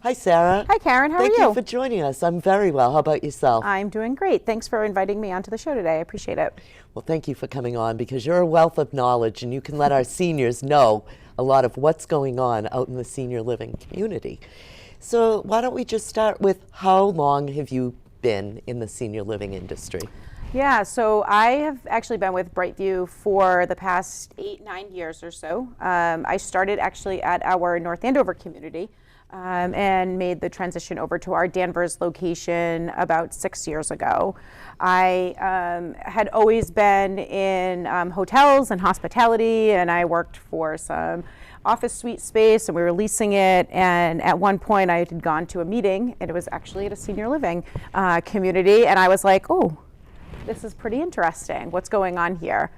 Hi, Sarah. Hi, Karen. How are you? Thank you for joining us. I'm very well. How about yourself? I'm doing great. Thanks for inviting me onto the show today. I appreciate it. Well, thank you for coming on because you're a wealth of knowledge and you can let our seniors know a lot of what's going on out in the senior living community. So why don't we just start with how long have you been in the senior living industry? Yeah, so I have actually been with Brightview for the past 8-9 years or so. I started actually at our North Andover community. And made the transition over to our Danvers location about 6 years ago. I had always been in hotels and hospitality, and I worked for some office suite space, and we were leasing it. And at one point I had gone to a meeting, and it was actually at a senior living community, and I was like, oh, this is pretty interesting. What's going on here?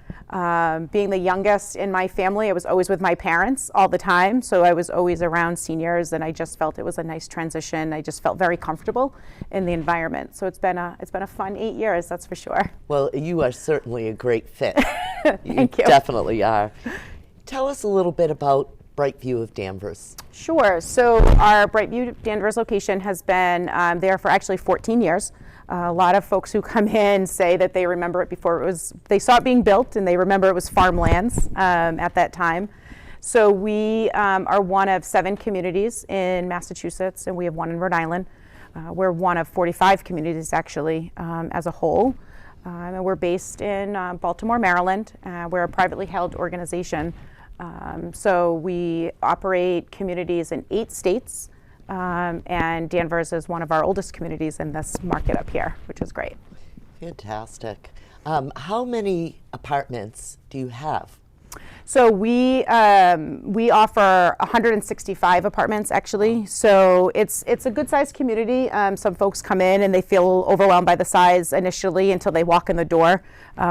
Being the youngest in my family, I was always with my parents all the time, so I was always around seniors, and I just felt it was a nice transition. I just felt very comfortable in the environment. So it's been a fun 8 years, that's for sure. Well, you are certainly a great fit. Thank you. Definitely are. Tell us a little bit about Brightview of Danvers. Sure. So our Brightview Danvers location has been there for actually 14 years. A lot of folks who come in say that they remember it before they saw it being built, and they remember it was farmlands at that time. So we are one of 7 communities in Massachusetts, and we have one in Rhode Island. We're one of 45 communities actually as a whole. And we're based in Baltimore, Maryland. We're a privately held organization. So we operate communities in 8 states. And Danvers is one of our oldest communities in this market up here, which is great. Fantastic. How many apartments do you have? So we offer 165 apartments actually. So it's a good sized community. Some folks come in and they feel overwhelmed by the size initially until they walk in the door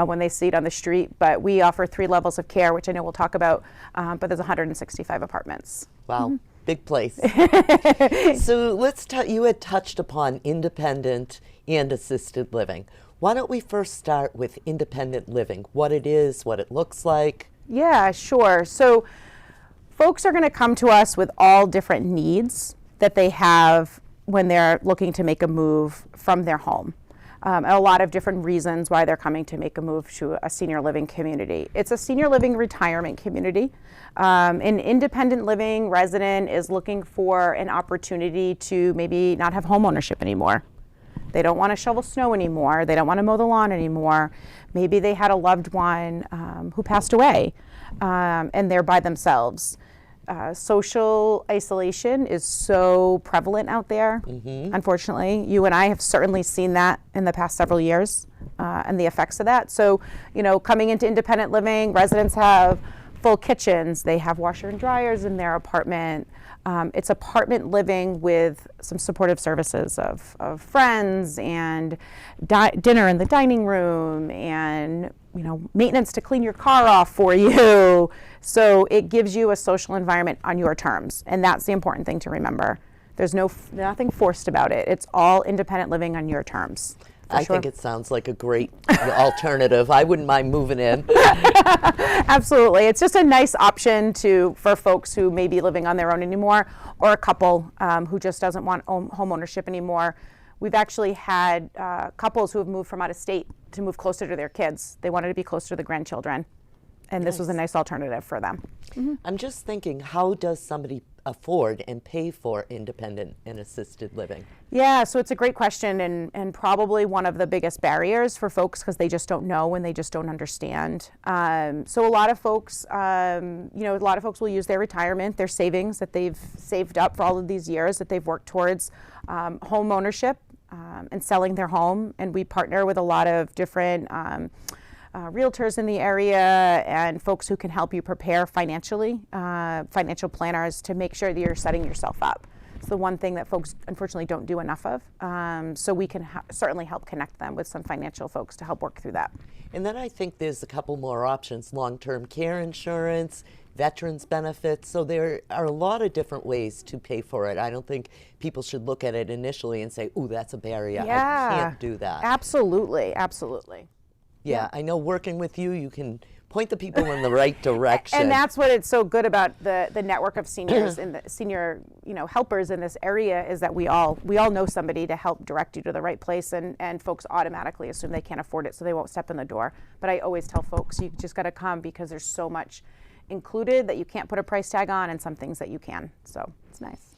when they see it on the street. But we offer 3 levels of care, which I know we'll talk about. But there's 165 apartments. Wow. Mm-hmm. Big place. So you had touched upon independent and assisted living. Why don't we first start with independent living, what it is, what it looks like? Yeah, sure. So folks are going to come to us with all different needs that they have when they're looking to make a move from their home. And a lot of different reasons why they're coming to make a move to a senior living community. It's a senior living retirement community. An independent living resident is looking for an opportunity to maybe not have home ownership anymore. They don't want to shovel snow anymore. They don't want to mow the lawn anymore. Maybe they had a loved one who passed away and they're by themselves. Social isolation is so prevalent out there, unfortunately. You and I have certainly seen that in the past several years and the effects of that. So, coming into independent living, residents have full kitchens. They have washer and dryers in their apartment. It's apartment living with some supportive services of friends and dinner in the dining room and maintenance to clean your car off for you. So it gives you a social environment on your terms, and that's the important thing to remember. There's nothing forced about it. It's all independent living on your terms. I think it sounds like a great alternative. I wouldn't mind moving in. Absolutely. It's just a nice option for folks who may be living on their own anymore, or a couple who just doesn't want home ownership anymore. We've actually had couples who have moved from out of state to move closer to their kids. They wanted to be closer to the grandchildren, and this was a nice alternative for them. Mm-hmm. I'm just thinking, how does somebody afford and pay for independent and assisted living? Yeah, so it's a great question, and probably one of the biggest barriers for folks because they just don't know and they just don't understand. So a lot of folks, will use their retirement, their savings that they've saved up for all of these years that they've worked towards home ownership and selling their home. And we partner with a lot of different realtors in the area and folks who can help you prepare financially, financial planners to make sure that you're setting yourself up. It's the one thing that folks unfortunately don't do enough of. So we can certainly help connect them with some financial folks to help work through that. And then I think there's a couple more options: long-term care insurance, veterans benefits. So there are a lot of different ways to pay for it. I don't think people should look at it initially and say, "Ooh, that's a barrier. Yeah, I can't do that." Absolutely, absolutely. Yeah, I know working with you, you can point the people in the right direction. And that's what it's so good about the network of seniors and the senior, helpers in this area, is that we all know somebody to help direct you to the right place, and folks automatically assume they can't afford it, so they won't step in the door. But I always tell folks, you just got to come, because there's so much included that you can't put a price tag on, and some things that you can. So it's nice.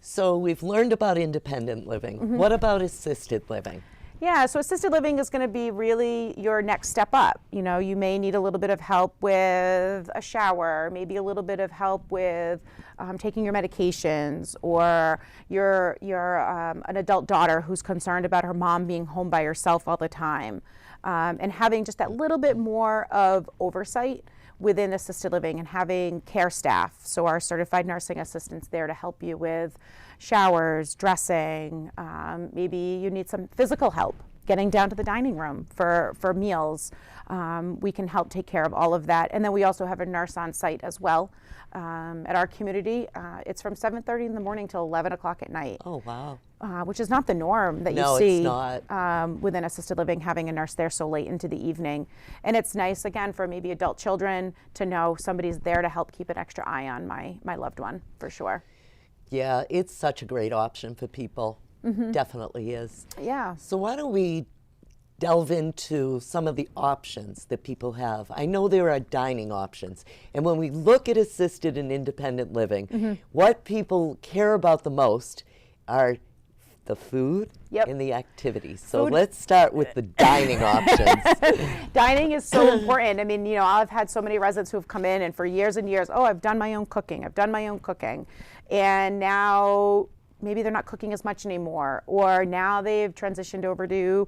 So we've learned about independent living. What about assisted living? Yeah, so assisted living is going to be really your next step up. You may need a little bit of help with a shower, maybe a little bit of help with taking your medications, or you're an adult daughter who's concerned about her mom being home by herself all the time, and having just that little bit more of oversight within assisted living, and having care staff, so our certified nursing assistants there to help you with showers, dressing, maybe you need some physical help getting down to the dining room for meals. We can help take care of all of that. And then we also have a nurse on site as well at our community. It's from 7:30 in the morning till 11 o'clock at night. Oh, wow. Which is not the norm that you No, see it's not. within assisted living, having a nurse there so late into the evening. And it's nice, again, for maybe adult children to know somebody's there to help keep an extra eye on my loved one, for sure. Yeah, it's such a great option for people. Definitely is. Yeah. So why don't we delve into some of the options that people have? I know there are dining options. And when we look at assisted and independent living, what people care about the most are the food and the activities. So let's start with the dining options. Dining is so important. I mean, I've had so many residents who have come in and for years and years, I've done my own cooking. And now maybe they're not cooking as much anymore, or now they've transitioned over to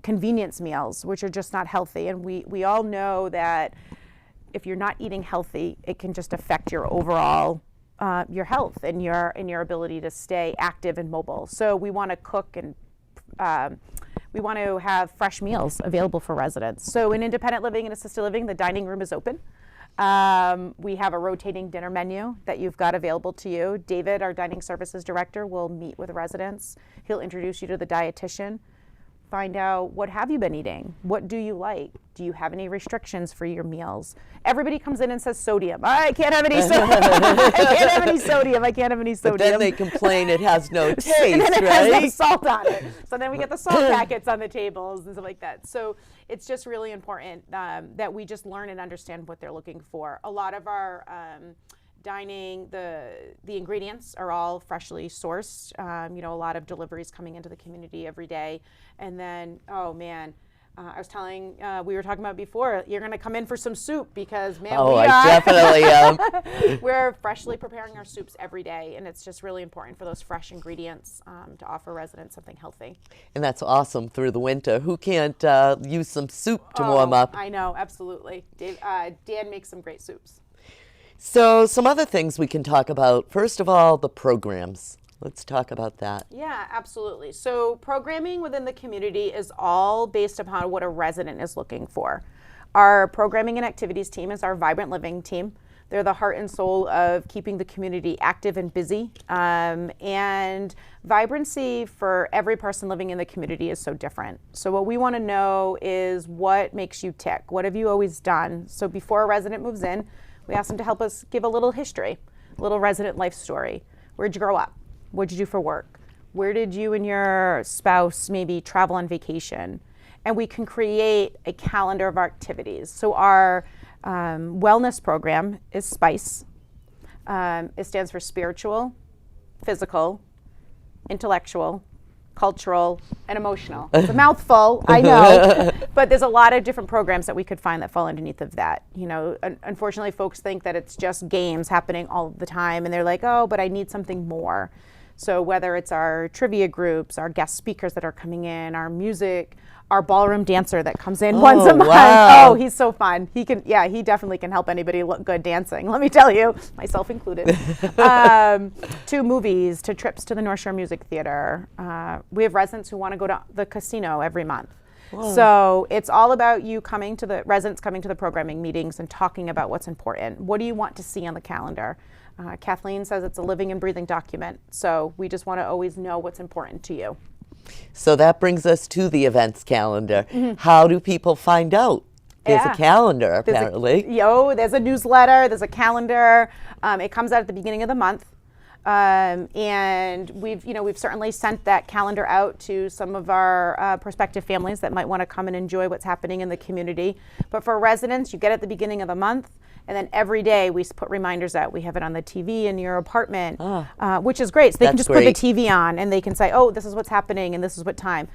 convenience meals, which are just not healthy. And we all know that if you're not eating healthy, it can just affect your overall your health and your ability to stay active and mobile. So we want to cook, and we want to have fresh meals available for residents. So in independent living and assisted living, the dining room is open. We have a rotating dinner menu that you've got available to you. David, our dining services director, will meet with residents. He'll introduce you to the dietitian. Find out, what have you been eating? What do you like? Do you have any restrictions for your meals? Everybody comes in and says sodium. I can't have any sodium. I can't have any sodium. I can't have any sodium. But then they complain it has no taste, and then it right? has no salt on it. So then we get the salt packets on the tables and stuff like that. So it's just really important that we just learn and understand what they're looking for. A lot of our dining, the ingredients are all freshly sourced. A lot of deliveries coming into the community every day. And then, I was telling, we were talking about before, you're going to come in for some soup, because, man, I definitely am. We're freshly preparing our soups every day, and it's just really important for those fresh ingredients to offer residents something healthy. And that's awesome through the winter. Who can't use some soup to warm up? I know, absolutely. Dan makes some great soups. So some other things we can talk about. First of all, the programs. Let's talk about that. Yeah, absolutely. So programming within the community is all based upon what a resident is looking for. Our programming and activities team is our Vibrant Living team. They're the heart and soul of keeping the community active and busy. And vibrancy for every person living in the community is so different. So what we want to know is, what makes you tick? What have you always done? So before a resident moves in, we ask them to help us give a little history, a little resident life story. Where'd you grow up? What'd you do for work? Where did you and your spouse maybe travel on vacation? And we can create a calendar of our activities. So our wellness program is SPICE. It stands for spiritual, physical, intellectual, cultural, and emotional. It's a mouthful, I know, but there's a lot of different programs that we could find that fall underneath of that. Unfortunately, folks think that it's just games happening all the time, and they're like, but I need something more. So whether it's our trivia groups, our guest speakers that are coming in, our music, our ballroom dancer that comes in once a month. Wow. Oh, he's so fun. He definitely can help anybody look good dancing, let me tell you, myself included. To movies, to trips to the North Shore Music Theater. We have residents who want to go to the casino every month. Whoa. So it's all about residents coming to the programming meetings and talking about what's important. What do you want to see on the calendar? Kathleen says it's a living and breathing document. So we just want to always know what's important to you. So that brings us to the events calendar. How do people find out There's Yeah. a calendar, apparently. There's a newsletter, there's a calendar. It comes out at the beginning of the month. And we've certainly sent that calendar out to some of our prospective families that might want to come and enjoy what's happening in the community. But for residents, you get it at the beginning of the month, and then every day we put reminders out. We have it on the TV in your apartment, which is great. So they can just put the TV on and they can say, oh, this is what's happening and this is what time.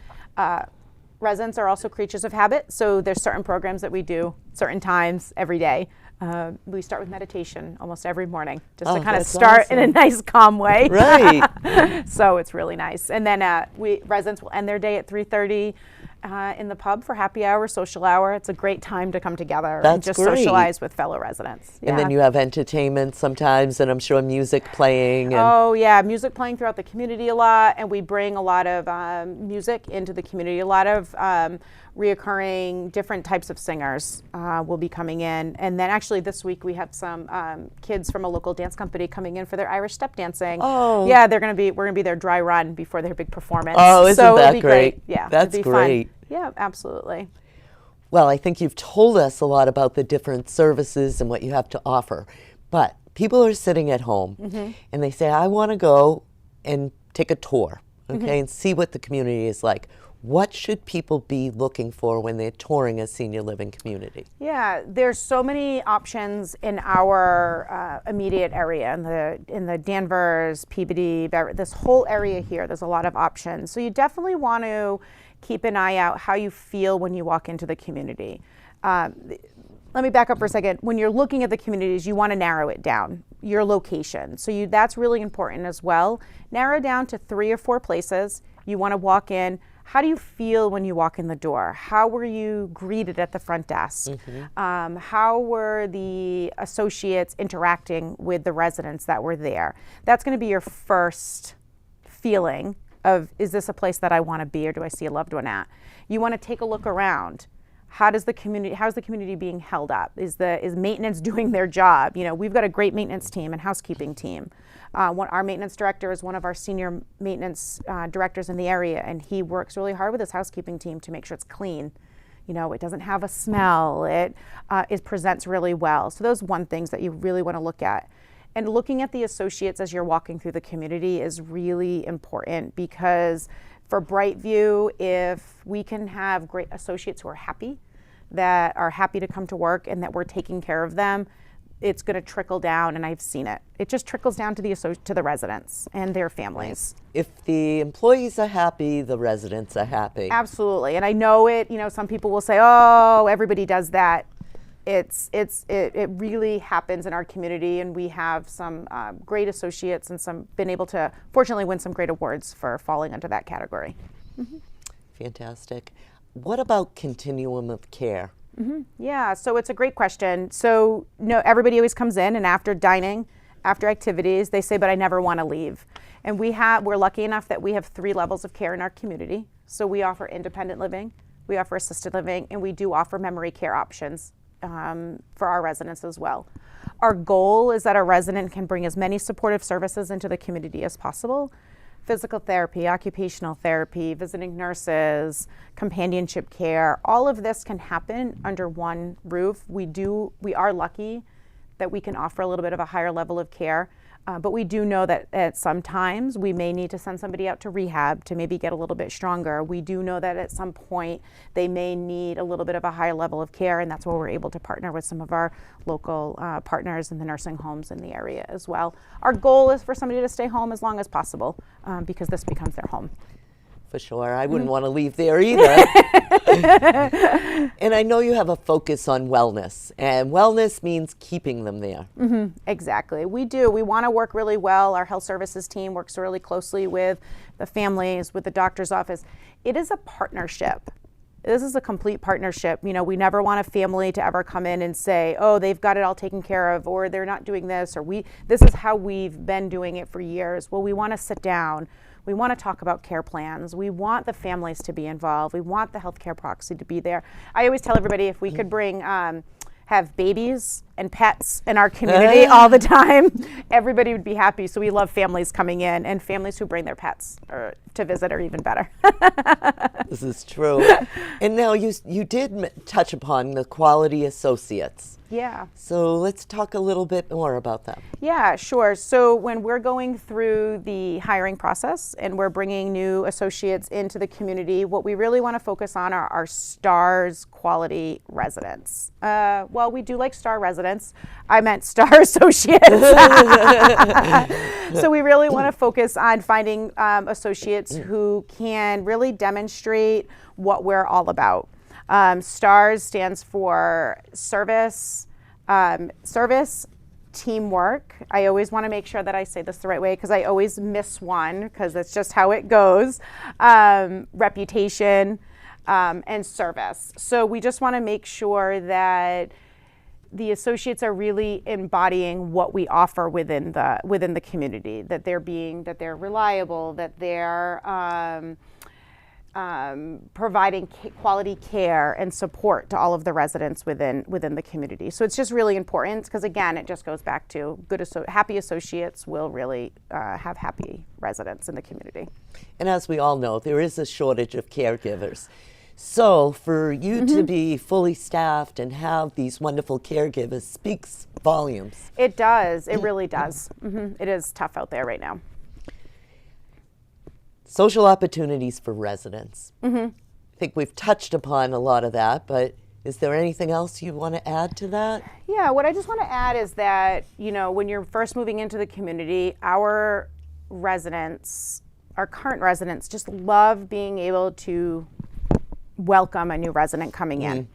Residents are also creatures of habit, so there's certain programs that we do certain times every day. We start with meditation almost every morning, just to kind of start in a nice, calm way. Right. So it's really nice. And then residents will end their day at 3:30 in the pub for happy hour, social hour. It's a great time to come together and just socialize with fellow residents. And then you have entertainment sometimes, and I'm sure music playing. And oh yeah, music playing throughout the community a lot, and we bring a lot of music into the community. A lot of reoccurring different types of singers will be coming in. And then actually this week we have some kids from a local dance company coming in for their Irish step dancing. Oh. Yeah, we're going to be their dry run before their big performance. Oh, isn't so that it'll be great? Yeah, That's it'll be great. Fun. Yeah, absolutely. Well, I think you've told us a lot about the different services and what you have to offer. But people are sitting at home and they say, I want to go and take a tour, and see what the community is like. What should people be looking for when they're touring a senior living community? Yeah, there's so many options in our immediate area, in the Danvers, Peabody, this whole area here. There's a lot of options. So you definitely want to keep an eye out how you feel when you walk into the community. Let me back up for a second. When you're looking at the communities, you want to narrow it down, your location. So that's really important as well. Narrow down to 3 or 4 places. You want to walk in. How do you feel when you walk in the door? How were you greeted at the front desk? How were the associates interacting with the residents that were there? That's going to be your first feeling of, is this a place that I want to be, or do I see a loved one at? You want to take a look around. How's the community being held up? Is maintenance doing their job? We've got a great maintenance team and housekeeping team. Our maintenance director is one of our senior maintenance directors in the area, and he works really hard with his housekeeping team to make sure it's clean. It doesn't have a smell. It presents really well. So those are one things that you really want to look at. And looking at the associates as you're walking through the community is really important, because for Brightview, if we can have great associates who are happy to come to work and that we're taking care of them, it's going to trickle down, and I've seen it. It just trickles down to the residents and their families. If the employees are happy, the residents are happy. Absolutely, and I know it. Some people will say, "Oh, everybody does that." It really happens in our community, and we have some great associates and been able to fortunately win some great awards for falling under that category. Fantastic. What about continuum of care? Yeah, so it's a great question. So everybody always comes in, and after dining, after activities, they say, but I never want to leave. And we're lucky enough that we have 3 levels of care in our community. So we offer independent living, we offer assisted living, and we do offer memory care options for our residents as well. Our goal is that a resident can bring as many supportive services into the community as possible. Physical therapy, occupational therapy, visiting nurses, companionship care, all of this can happen under one roof. We are lucky that we can offer a little bit of a higher level of care, but we do know that at some times we may need to send somebody out to rehab to maybe get a little bit stronger. We do know that at some point they may need a little bit of a higher level of care, and that's where we're able to partner with some of our local partners in the nursing homes in the area as well. Our goal is for somebody to stay home as long as possible, because this becomes their home. For sure. I wouldn't want to leave there either. And I know you have a focus on wellness, and wellness means keeping them there. Exactly. We do. We want to work really well. Our health services team works really closely with the families, with the doctor's office. It is a partnership. This is a complete partnership. We never want a family to ever come in and say, oh, they've got it all taken care of, or they're not doing this, or this is how we've been doing it for years. Well, we want to sit down. We want to talk about care plans. We want the families to be involved. We want the healthcare proxy to be there. I always tell everybody, if we could have babies and pets in our community all the time, everybody would be happy. So we love families coming in, and families who bring their pets to visit are even better. This is true. And now you did touch upon the quality associates. Yeah. So let's talk a little bit more about that. Yeah, sure. So when we're going through the hiring process and we're bringing new associates into the community, what we really want to focus on are our STARS quality residents. Well, we do like STAR residents. I meant STAR associates. So we really want to focus on finding associates who can really demonstrate what we're all about. STARS stands for service, teamwork. I always want to make sure that I say this the right way because I always miss one because that's just how it goes. Reputation, and service. So we just want to make sure that the associates are really embodying what we offer within the community, that they're reliable, that they're providing quality care and support to all of the residents within the community. So it's just really important because, again, it just goes back to happy associates will really have happy residents in the community. And as we all know, there is a shortage of caregivers. So for you to be fully staffed and have these wonderful caregivers speaks volumes. It does. It really does. It is tough out there right now. Social opportunities for residents. I think we've touched upon a lot of that, but is there anything else you want to add to that? Yeah, what I just want to add is that, when you're first moving into the community, our current residents just love being able to welcome a new resident coming in.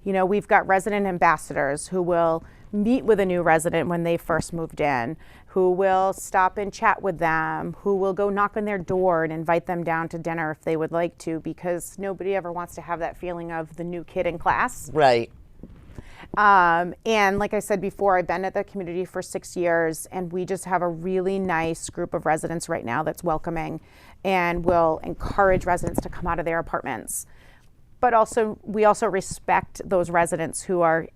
We've got resident ambassadors who will meet with a new resident when they first moved in, who will stop and chat with them, who will go knock on their door and invite them down to dinner if they would like to, because nobody ever wants to have that feeling of the new kid in class. Right. And like I said before, I've been at the community for 6 years, and we just have a really nice group of residents right now that's welcoming and will encourage residents to come out of their apartments. But we also respect those residents who are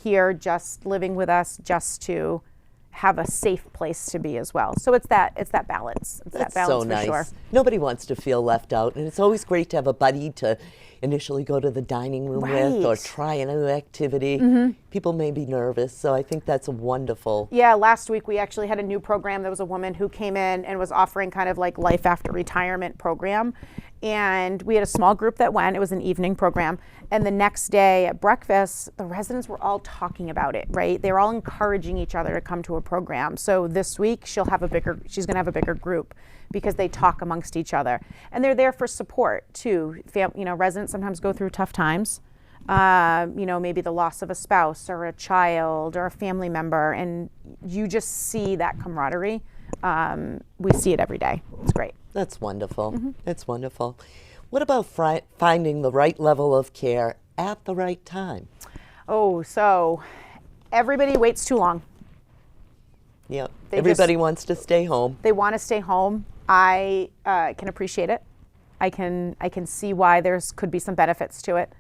here just living with us just to have a safe place to be as well. So it's that balance. That's that balance so nice. for sure. Nobody wants to feel left out, and it's always great to have a buddy to initially go to the dining room with or try a new activity. People may be nervous, so I think that's wonderful. Yeah, last week we actually had a new program. There was a woman who came in and was offering kind of like life after retirement program. And we had a small group that went. It was an evening program. And the next day at breakfast, the residents were all talking about it, right? They were all encouraging each other to come to a program. So this week she's going to have a bigger group because they talk amongst each other. And they're there for support too. Residents sometimes go through tough times. Maybe the loss of a spouse or a child or a family member, and you just see that camaraderie. We see it every day. It's great. That's wonderful. That's wonderful. What about finding the right level of care at the right time? Oh, so everybody waits too long. Yeah, everybody wants to stay home. They want to stay home. I can appreciate it. I can see why could be some benefits to it.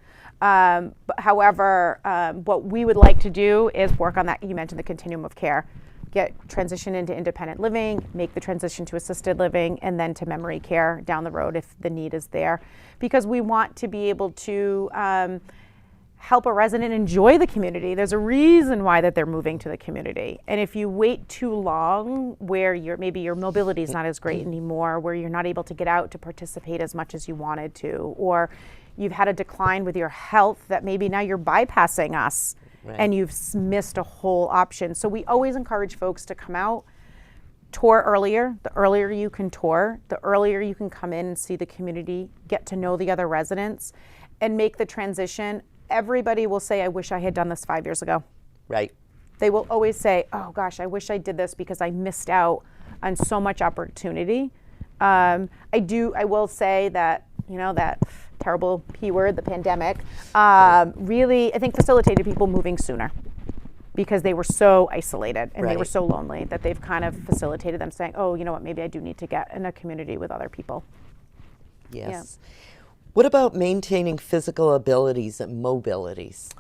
However, what we would like to do is work on that. You mentioned the continuum of care. Get transition into independent living, make the transition to assisted living, and then to memory care down the road if the need is there. Because we want to be able to help a resident enjoy the community. There's a reason why that they're moving to the community. And if you wait too long where maybe your mobility is not as great anymore, where you're not able to get out to participate as much as you wanted to, or you've had a decline with your health that maybe now you're bypassing us. Right. And you've missed a whole option. So we always encourage folks to come out, tour earlier. The earlier you can tour, the earlier you can come in and see the community, get to know the other residents, and make the transition. Everybody will say, I wish I had done this 5 years ago. Right. They will always say, oh gosh, I wish I did this because I missed out on so much opportunity. I will say that, that terrible P word, the pandemic, really, I think, facilitated people moving sooner because they were so isolated and they were so lonely that they've kind of facilitated them saying, oh, you know what, maybe I do need to get in a community with other people. Yes. Yeah. What about maintaining physical abilities and mobilities?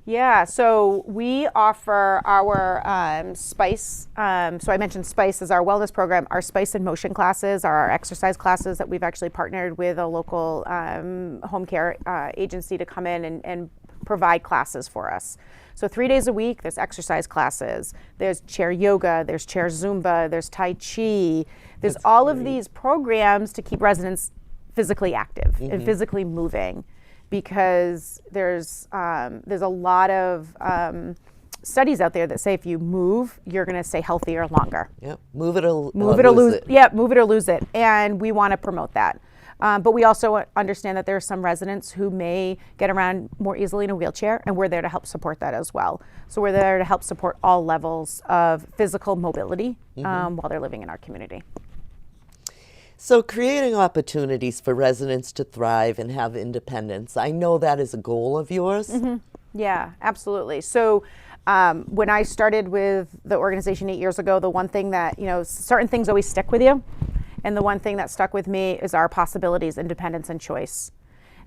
Yeah, so we offer our Spice. So I mentioned Spice as our wellness program. Our Spice in Motion classes are our exercise classes that we've actually partnered with a local home care agency to come in and provide classes for us. So 3 days a week, there's exercise classes, there's chair yoga, there's chair Zumba, there's Tai Chi. There's all of these programs to keep residents physically active and physically moving, because there's a lot of studies out there that say if you move, you're going to stay healthier longer. Yep. Move it or lose it. Yeah, move it or lose it. And we want to promote that. But we also understand that there are some residents who may get around more easily in a wheelchair, and we're there to help support that as well. So we're there to help support all levels of physical mobility while they're living in our community. So creating opportunities for residents to thrive and have independence, I know that is a goal of yours. Yeah, absolutely. So when I started with the organization 8 years ago, the one thing that, certain things always stick with you. And the one thing that stuck with me is our possibilities, independence, and choice.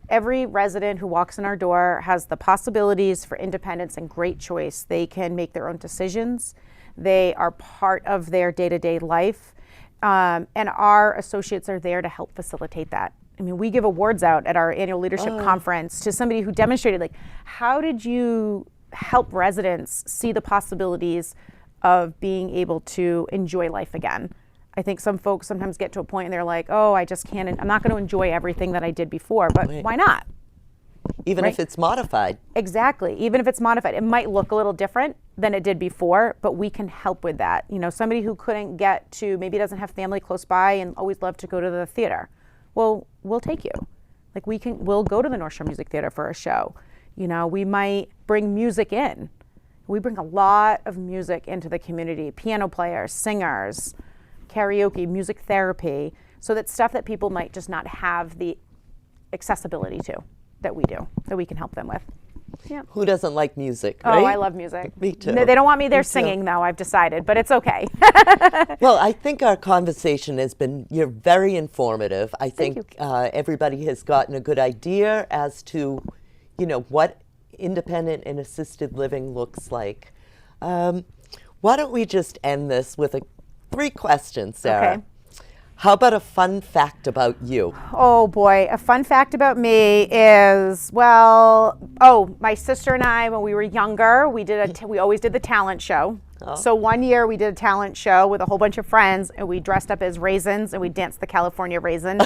Every resident who walks in our door has the possibilities for independence and great choice. They can make their own decisions. They are part of their day-to-day life. And our associates are there to help facilitate that. I mean, we give awards out at our annual leadership conference to somebody who demonstrated, how did you help residents see the possibilities of being able to enjoy life again? I think some folks sometimes get to a point and they're like, oh, I just can't, I'm not going to enjoy everything that I did before, but why not? Even if it's modified. Exactly. Even if it's modified, it might look a little different than it did before, but we can help with that. Somebody who couldn't get to, maybe doesn't have family close by and always loved to go to the theater. Well, we'll take you. We'll go to the North Shore Music Theater for a show. We might bring music in. We bring a lot of music into the community, piano players, singers, karaoke, music therapy, so that stuff that people might just not have the accessibility to, that we do, that we can help them with. Yeah. Who doesn't like music, right? Oh, I love music. Me too. They don't want me there singing, though, I've decided, but it's okay. Well, I think our conversation you're very informative. I think everybody has gotten a good idea as to, what independent and assisted living looks like. Why don't we just end this with 3 questions, Sarah. Okay. How about a fun fact about you? Oh boy, a fun fact about me is, my sister and I, when we were younger, we always did the talent show. Oh. So one year we did a talent show with a whole bunch of friends, and we dressed up as raisins and we danced the California raisin.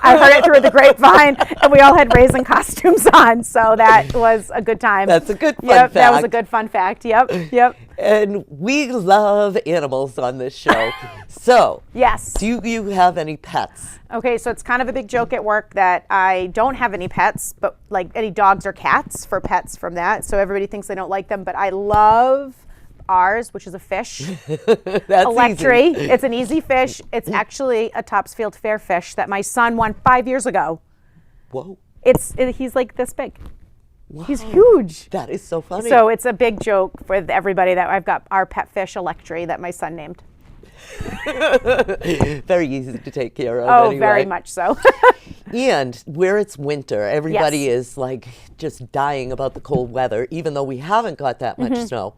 I heard it through the grapevine, and we all had raisin costumes on. So that was a good time. That's a good fun fact. That was a good fun fact. Yep. And we love animals on this show. So, yes. Do you have any pets? Okay, so it's kind of a big joke at work that I don't have any pets, but any dogs or cats for pets from that. So everybody thinks I don't like them, but I love ours, which is a fish. That's Electri. easy. It's an easy fish. It's actually a Topsfield Fair fish that my son won 5 years ago. Whoa. He's like this big. Wow. He's huge. That is so funny. So it's a big joke for everybody that I've got our pet fish, Electri, that my son named. Very easy to take care of. Oh, anyway. very much so. And where it's winter, everybody is just dying about the cold weather, even though we haven't got that much snow.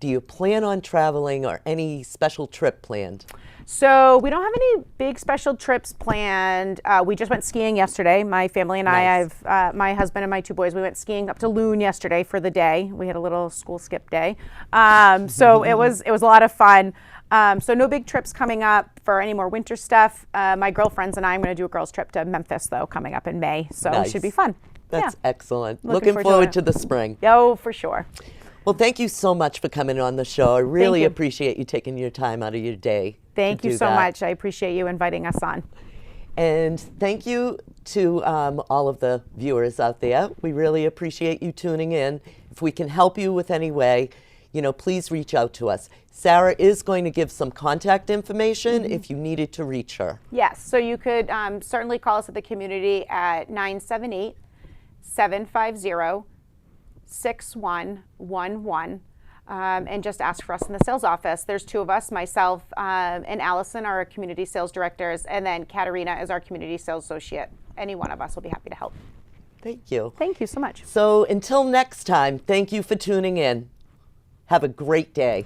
Do you plan on traveling or any special trip planned? So we don't have any big special trips planned. We just went skiing yesterday. My family and Nice. my husband and my 2 boys, we went skiing up to Loon yesterday for the day. We had a little school skip day. So it was a lot of fun. So no big trips coming up for any more winter stuff. My girlfriends and I'm going to do a girls trip to Memphis, though, coming up in May. So Nice. It should be fun. That's excellent. Looking Looking forward forward to to the spring. Oh, for sure. Well, thank you so much for coming on the show. I really you. appreciate you taking your time out of your day. Thank to you do so that. much. I appreciate you inviting us on. And thank you to all of the viewers out there. We really appreciate you tuning in. If we can help you with any way, please reach out to us. Sarah is going to give some contact information if you needed to reach her. Yes, so you could certainly call us at the community at 978-750-6111 and just ask for us in the sales office. There's 2 of us, myself and Allison are our community sales directors, and then Katarina is our community sales associate. Any one of us will be happy to help. Thank you. Thank you so much. So until next time, thank you for tuning in. Have a great day.